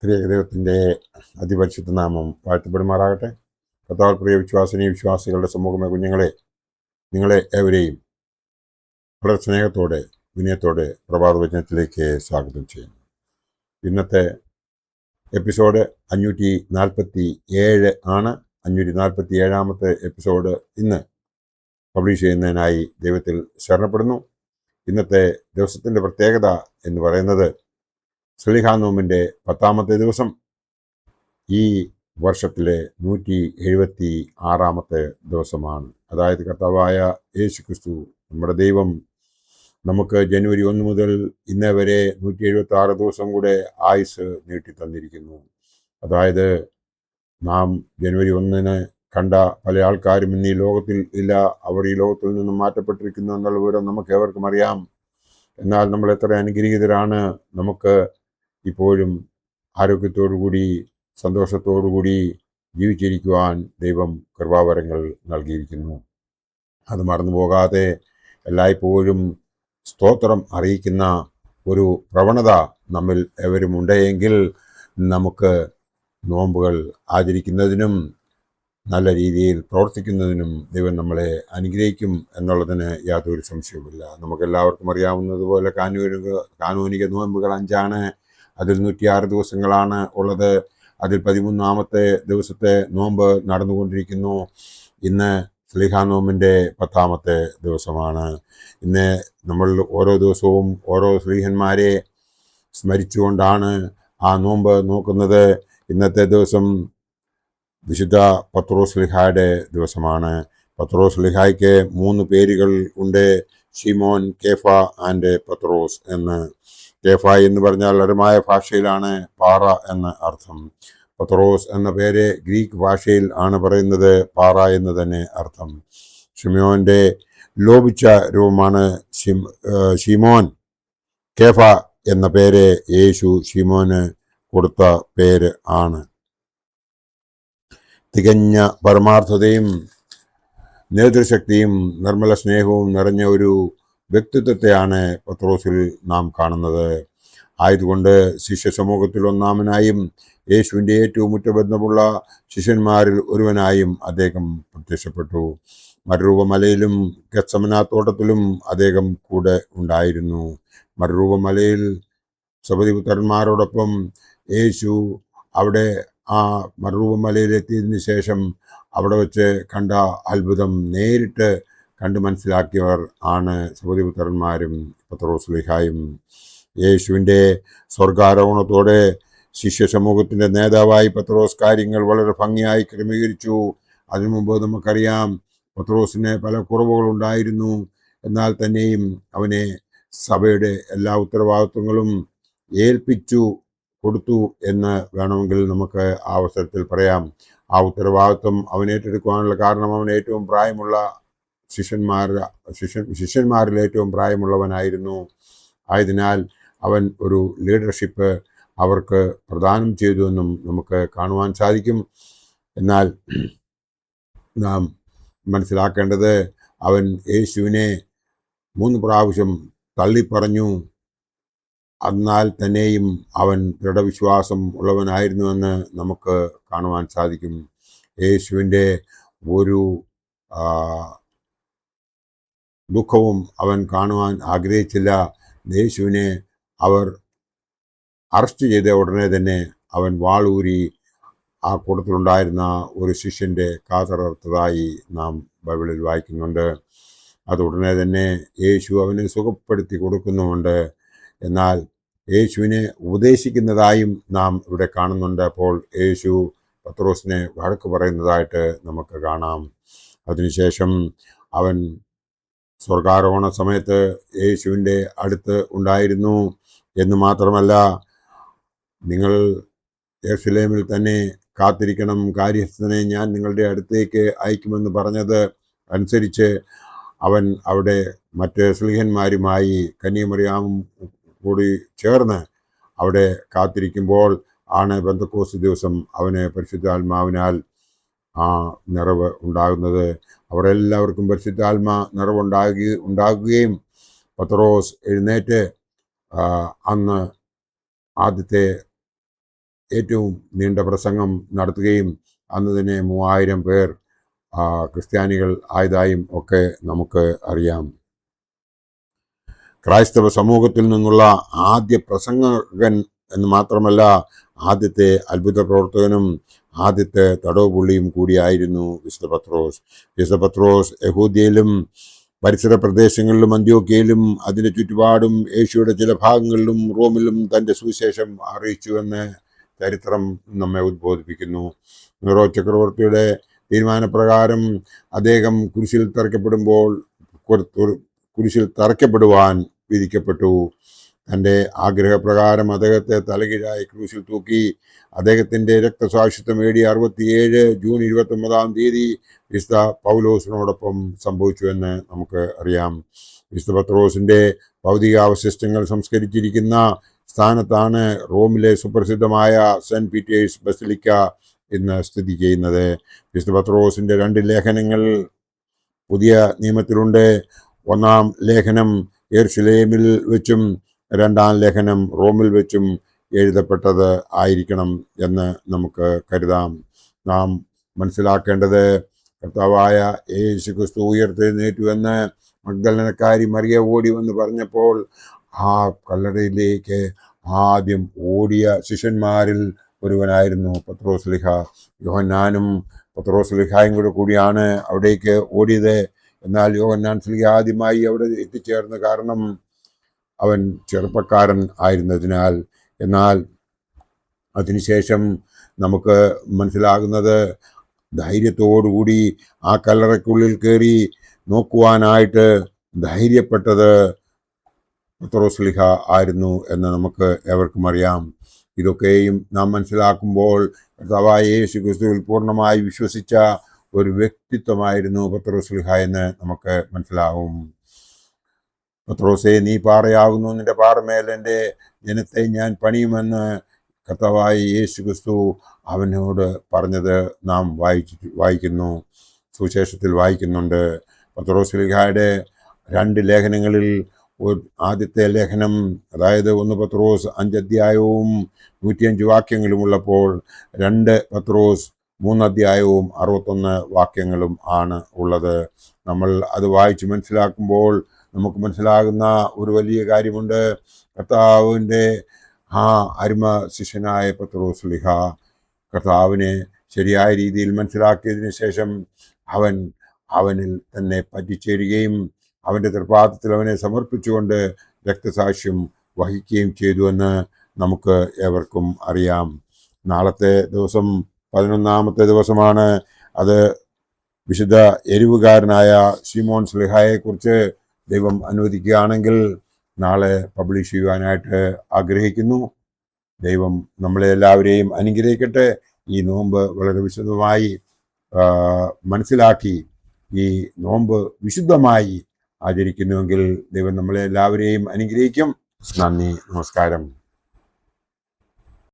ദൈവത്തിൻ്റെ അതിപരിശുദ്ധ നാമം വാഴ്ത്തപ്പെടുമാറാകട്ടെ. കർത്താവിൽ പ്രിയ വിശ്വാസികളുടെ സമൂഹമേ, കുഞ്ഞുങ്ങളെ, നിങ്ങളെ ഏവരെയും വളരെ സ്നേഹത്തോടെ വിനയത്തോടെ പ്രഭാതവചനത്തിലേക്ക് സ്വാഗതം ചെയ്യുന്നു. ഇന്നത്തെ എപ്പിസോഡ് 547 ആണ്. 547ാമത്തെ എപ്പിസോഡ് ഇന്ന് പബ്ലിഷ് ചെയ്യുന്നതിനായി ദൈവത്തിൽ ശരണപ്പെടുന്നു. ഇന്നത്തെ ദിവസത്തിൻ്റെ പ്രത്യേകത എന്ന് പറയുന്നത് സ്ലീഹാ നോമ്പിൻ്റെ 10ാമത്തെ ദിവസം, ഈ വർഷത്തിലെ 176ാമത്തെ ദിവസമാണ്. അതായത് കർത്താവായ യേശു ക്രിസ്തു നമ്മുടെ ദൈവം നമുക്ക് ജനുവരി 1 മുതൽ ഇന്നേ വരെ 176 ദിവസം കൂടെ ആയുസ് നീട്ടി തന്നിരിക്കുന്നു. അതായത് നാം ജനുവരി 1 കണ്ട പല ആൾക്കാരും ഇന്ന് ഈ ലോകത്തിൽ ഇല്ല. അവർ ഈ ലോകത്തിൽ നിന്നും മാറ്റപ്പെട്ടിരിക്കുന്നു എന്നുള്ള വിവരം നമുക്ക് ഏവർക്കും അറിയാം. എന്നാൽ നമ്മൾ എത്ര അനുഗ്രഹീതരാണ്. നമുക്ക് ഇപ്പോഴും ആരോഗ്യത്തോടുകൂടി സന്തോഷത്തോടുകൂടി ജീവിച്ചിരിക്കുവാൻ ദൈവം കൃപാവരങ്ങൾ നൽകിയിരിക്കുന്നു. അത് മറന്നു പോകാതെ എല്ലായ്പ്പോഴും സ്തോത്രം അറിയിക്കുന്ന ഒരു പ്രവണത നമ്മിൽ എവരും ഉണ്ടെങ്കിൽ നമുക്ക് നോമ്പുകൾ ആചരിക്കുന്നതിനും നല്ല രീതിയിൽ പ്രവർത്തിക്കുന്നതിനും ദൈവം നമ്മളെ അനുഗ്രഹിക്കും എന്നുള്ളതിന് യാതൊരു സംശയവുമില്ല. നമുക്കെല്ലാവർക്കും അറിയാവുന്നതുപോലെ കാനൂനിക നോമ്പുകൾ 5 അതിൽ 106 ദിവസങ്ങളാണ് ഉള്ളത്. അതിൽ 13ാമത്തെ ദിവസത്തെ നോമ്പ് നടന്നുകൊണ്ടിരിക്കുന്നു. ഇന്ന് സ്ലീഹാ നോമ്പിൻ്റെ 10ാമത്തെ ദിവസമാണ്. ഇന്ന് നമ്മൾ ഓരോ ദിവസവും ഓരോ സ്ലീഹന്മാരെ സ്മരിച്ചുകൊണ്ടാണ് ആ നോമ്പ് നോക്കുന്നത്. ഇന്നത്തെ ദിവസം വിശുദ്ധ പത്രോസ് സ്ലീഹായുടെ ദിവസമാണ്. പത്രോസ് സ്ലീഹായ്ക്ക് 3 പേരുകൾ ഉണ്ട്: ഷിമോൻ, കേഫ ആൻഡ് പത്രോസ് എന്ന്. കേഫ എന്ന് പറഞ്ഞാൽ അരമായ ഭാഷയിലാണ് പാറ എന്ന് അർത്ഥം. പത്രോസ് എന്ന പേര് ഗ്രീക്ക് ഭാഷയിൽ ആണ് പറയുന്നത് പാറ എന്ന് തന്നെ അർത്ഥം. ഷിമോന്റെ ലോപിച്ച രൂപമാണ് ഷിമോൻ. കേഫ എന്ന പേര് യേശു ഷിമോന് കൊടുത്ത പേര് ആണ്. തികഞ്ഞ പരമാർത്ഥതയും നേതൃശക്തിയും നിർമ്മല സ്നേഹവും നിറഞ്ഞ ഒരു വ്യക്തിത്വത്തെയാണ് പത്രോസിൽ നാം കാണുന്നത്. ആയതുകൊണ്ട് ശിഷ്യ സമൂഹത്തിൽ ഒന്നാമനായും യേശുവിൻ്റെ ഏറ്റവും ഉറ്റബന്ധമുള്ള ശിഷ്യന്മാരിൽ ഒരുവനായും അദ്ദേഹം പ്രത്യക്ഷപ്പെട്ടു. മരുഭൂമലയിലും ഗത്സമന തോട്ടത്തിലും അദ്ദേഹം കൂടെ ഉണ്ടായിരുന്നു. മരുഭൂമലയിൽ സബദിപുത്രന്മാരോടൊപ്പം യേശു അവിടെ ആ മരുഭൂമലയിലെത്തിയതിനു ശേഷം അവിടെ വെച്ച് കണ്ട അത്ഭുതം നേരിട്ട് കണ്ട് മനസ്സിലാക്കിയവർ ആണ് സബദിപുത്രന്മാരും പത്രോസ് സ്ലീഹായും. യേശുവിൻ്റെ സ്വർഗാരോഹണത്തോടെ ശിഷ്യ സമൂഹത്തിൻ്റെ നേതാവായി പത്രോസ് കാര്യങ്ങൾ വളരെ ഭംഗിയായി ക്രമീകരിച്ചു. അതിനു മുമ്പ് നമുക്കറിയാം, പത്രോസിന് പല കുറവുകളുണ്ടായിരുന്നു. എന്നാൽ തന്നെയും അവനെ സഭയുടെ എല്ലാ ഉത്തരവാദിത്വങ്ങളും ഏൽപ്പിച്ചു കൊടുത്തു എന്ന് വേണമെങ്കിൽ നമുക്ക് ആ അവസരത്തിൽ പറയാം. ആ ഉത്തരവാദിത്വം അവൻ ഏറ്റെടുക്കുവാനുള്ള കാരണം അവൻ ഏറ്റവും പ്രായമുള്ള ശിഷ്യന്മാരിൽ ഏറ്റവും പ്രായമുള്ളവനായിരുന്നു. ആയതിനാൽ അവൻ ഒരു ലീഡർഷിപ്പ് അവർക്ക് പ്രദാനം ചെയ്തു എന്നും നമുക്ക് കാണുവാൻ സാധിക്കും. എന്നാൽ നാം മനസ്സിലാക്കേണ്ടത്, അവൻ യേശുവിനെ 3 പ്രാവശ്യം തള്ളിപ്പറഞ്ഞു. എന്നാൽ തന്നെയും അവൻ ദൃഢവിശ്വാസം ഉള്ളവനായിരുന്നുവെന്ന് നമുക്ക് കാണുവാൻ സാധിക്കും. യേശുവിൻ്റെ ഒരു ദുഃഖവും അവൻ കാണുവാൻ ആഗ്രഹിച്ചില്ല. യേശുവിനെ അവർ അറസ്റ്റ് ചെയ്ത ഉടനെ തന്നെ അവൻ വാളൂരി ആ കൂട്ടത്തിലുണ്ടായിരുന്ന ഒരു ശിഷ്യൻ്റെ കാതറത്തതായി നാം ബൈബിളിൽ വായിക്കുന്നുണ്ട്. അത് ഉടനെ തന്നെ യേശു അവനെ സുഖപ്പെടുത്തി കൊടുക്കുന്നുമുണ്ട്. എന്നാൽ യേശുവിനെ ഉപദേശിക്കുന്നതായും നാം ഇവിടെ കാണുന്നുണ്ട്. അപ്പോൾ യേശു പത്രോസിനെ വഴക്ക് പറയുന്നതായിട്ട് നമുക്ക് കാണാം. അതിനുശേഷം അവൻ സ്വർഗാരോഹണ സമയത്ത് യേശുവിൻ്റെ അടുത്ത് ഉണ്ടായിരുന്നു എന്ന് മാത്രമല്ല, നിങ്ങൾ യെരുശലേമിൽ തന്നെ കാത്തിരിക്കണം, കാര്യസ്ഥനെ ഞാൻ നിങ്ങളുടെ അടുത്തേക്ക് അയക്കുമെന്ന് പറഞ്ഞത് അനുസരിച്ച് അവൻ അവിടെ മറ്റ് സ്ലീഹന്മാരുമായി കന്യാമറിയാമും കൂടി ചേർന്ന് അവിടെ കാത്തിരിക്കുമ്പോൾ ആണ് പെന്തക്കോസ്ത് ദിവസം അവന് പരിശുദ്ധാത്മാവിനാൽ ആ നിറവ് ഉണ്ടാകുന്നത്. അവരെല്ലാവർക്കും പരിശുദ്ധാത്മാ നിറവുണ്ടാകുകയും പത്രോസ് എഴുന്നേറ്റ് അന്ന് ആദ്യത്തെ ഏറ്റവും നീണ്ട പ്രസംഗം നടത്തുകയും അന്ന് തന്നെ 3000 പേർ ക്രിസ്ത്യാനികൾ ആയതായും ഒക്കെ നമുക്ക് അറിയാം. ക്രൈസ്തവ സമൂഹത്തിൽ നിന്നുള്ള ആദ്യ പ്രസംഗകൻ എന്ന് മാത്രമല്ല, ആദ്യത്തെ അത്ഭുത പ്രവർത്തകനും ആദ്യത്തെ തടവുപുള്ളിയും കൂടിയായിരുന്നു വിശുദ്ധ പത്രോസ്. വിശുദ്ധ പത്രോസ് യഹൂദ്യയിലും പരിസര പ്രദേശങ്ങളിലും അന്ത്യോക്യയിലും അതിൻ്റെ ചുറ്റുപാടും ഏഷ്യയുടെ ചില ഭാഗങ്ങളിലും റോമിലും തൻ്റെ സുവിശേഷം അറിയിച്ചുവെന്ന് ചരിത്രം നമ്മെ ഉദ്ബോധിപ്പിക്കുന്നു. നെറോ ചക്രവർത്തിയുടെ തീരുമാനപ്രകാരം അദ്ദേഹം കുരിശിൽ തറയ്ക്കപ്പെടുവാൻ വിധിക്കപ്പെട്ടു. തൻ്റെ ആഗ്രഹപ്രകാരം അദ്ദേഹത്തെ തലകീഴായി ക്രൂശിൽ തൂക്കി. അദ്ദേഹത്തിൻ്റെ രക്തസാക്ഷിത്വം AD 67 ജൂൺ 29 വിശുദ്ധ പൗലോസിനോടൊപ്പം സംഭവിച്ചുവെന്ന് നമുക്ക് അറിയാം. വിശുദ്ധ പത്രോസിൻ്റെ ഭൗതികാവശിഷ്ടങ്ങൾ സംസ്കരിച്ചിരിക്കുന്ന സ്ഥാനത്താണ് റോമിലെ സുപ്രസിദ്ധമായ സെന്റ് പീറ്റേഴ്സ് ബസിലിക്ക ഇന്ന് സ്ഥിതി ചെയ്യുന്നത്. വിശുദ്ധ പത്രോസിൻ്റെ 2 ലേഖനങ്ങൾ പുതിയ നിയമത്തിലുണ്ട്. ഒന്നാം ലേഖനം യെരുശലേമിൽ വെച്ചും 2ാം ലേഖനം റോമിൽ വെച്ചും എഴുതപ്പെട്ടത് ആയിരിക്കണം എന്ന് നമുക്ക് കരുതാം. നാം മനസ്സിലാക്കേണ്ടത്, കർത്താവായ യേശു ക്രിസ്തു ഉയർത്തെഴുന്നേറ്റുവെന്ന് മഗ്ദലനക്കാരി മറിയ ഓടി വന്ന് പറഞ്ഞപ്പോൾ ആ കല്ലറയിലേക്ക് ആദ്യം ഓടിയ ശിഷ്യന്മാരിൽ ഒരുവനായിരുന്നു പത്രോസ്ലീഹ. യോഹന്നാനും പത്രോസ്ലീഹായും കൂടിയാണ് അവിടേക്ക് ഓടിയത്. എന്നാൽ യോഹന്നാൻ സ്ലീഹ ആദ്യമായി അവിടെ എത്തിച്ചേർന്ന കാരണം അവൻ ചെറുപ്പക്കാരൻ ആയിരുന്നതിനാൽ. എന്നാൽ അതിനുശേഷം നമുക്ക് മനസ്സിലാകുന്നത്, ധൈര്യത്തോടുകൂടി ആ കല്ലറയ്ക്കുള്ളിൽ കയറി നോക്കുവാനായിട്ട് ധൈര്യപ്പെട്ടത് പത്രോസ്ലീഹ ആയിരുന്നു എന്ന് നമുക്ക് ഏവർക്കും അറിയാം. ഇതൊക്കെയും നാം മനസ്സിലാക്കുമ്പോൾ കർത്താവായ യേശു ക്രിസ്തുവിൽ പൂർണ്ണമായി വിശ്വസിച്ച ഒരു വ്യക്തിത്വമായിരുന്നു പത്രോസ്ലീഹ എന്ന് നമുക്ക് മനസ്സിലാവും. പത്രോസേ, നീ പാറയാകുന്നു, നിന്റെ പാറമേൽ എൻ്റെ ജനത്തെ ഞാൻ പണിയുമെന്ന് കർത്താവായ യേശു ക്രിസ്തു അവനോട് പറഞ്ഞത് നാം വായിക്കുന്നു, സുവിശേഷത്തിൽ വായിക്കുന്നുണ്ട്. പത്രോസ്ലീഹയുടെ 2 ലേഖനങ്ങളിൽ ആദ്യത്തെ ലേഖനം, അതായത് 1 പത്രോസ് 5 അധ്യായവും 105 വാക്യങ്ങളും ഉള്ളപ്പോൾ 2 പത്രോസ് 3 അധ്യായവും 61 വാക്യങ്ങളും ആണ് ഉള്ളത്. നമ്മൾ അത് വായിച്ച് മനസ്സിലാക്കുമ്പോൾ നമുക്ക് മനസ്സിലാകുന്ന ഒരു വലിയ കാര്യമുണ്ട്. കർത്താവിൻ്റെ ആ അരുമ ശിഷ്യനായ പത്രോസ്ലീഹ കർത്താവിനെ ശരിയായ രീതിയിൽ മനസ്സിലാക്കിയതിനു ശേഷം അവനിൽ തന്നെ പറ്റിച്ചേരുകയും അവൻ്റെ തൃപ്പാദത്തിൽ അവനെ സമർപ്പിച്ചുകൊണ്ട് രക്തസാക്ഷ്യം വഹിക്കുകയും ചെയ്തുവെന്ന് നമുക്ക് ഏവർക്കും അറിയാം. നാളത്തെ ദിവസം 11ാമത്തെ ദിവസമാണ്. അത് വിശുദ്ധ എരിവുകാരനായ ശിമോൻ സ്ലീഹായെക്കുറിച്ച് ദൈവം അനുവദിക്കുകയാണെങ്കിൽ നാളെ പബ്ലിഷ് ചെയ്യുവാനായിട്ട് ആഗ്രഹിക്കുന്നു. ദൈവം നമ്മളെ എല്ലാവരെയും അനുഗ്രഹിക്കട്ടെ. ഈ നോമ്പ് വളരെ വിശദമായി മനസ്സിലാക്കി ഈ നോമ്പ് വിശുദ്ധമായി ആചരിക്കുന്നുവെങ്കിൽ ദൈവം നമ്മളെ എല്ലാവരെയും അനുഗ്രഹിക്കും. നന്ദി, നമസ്കാരം.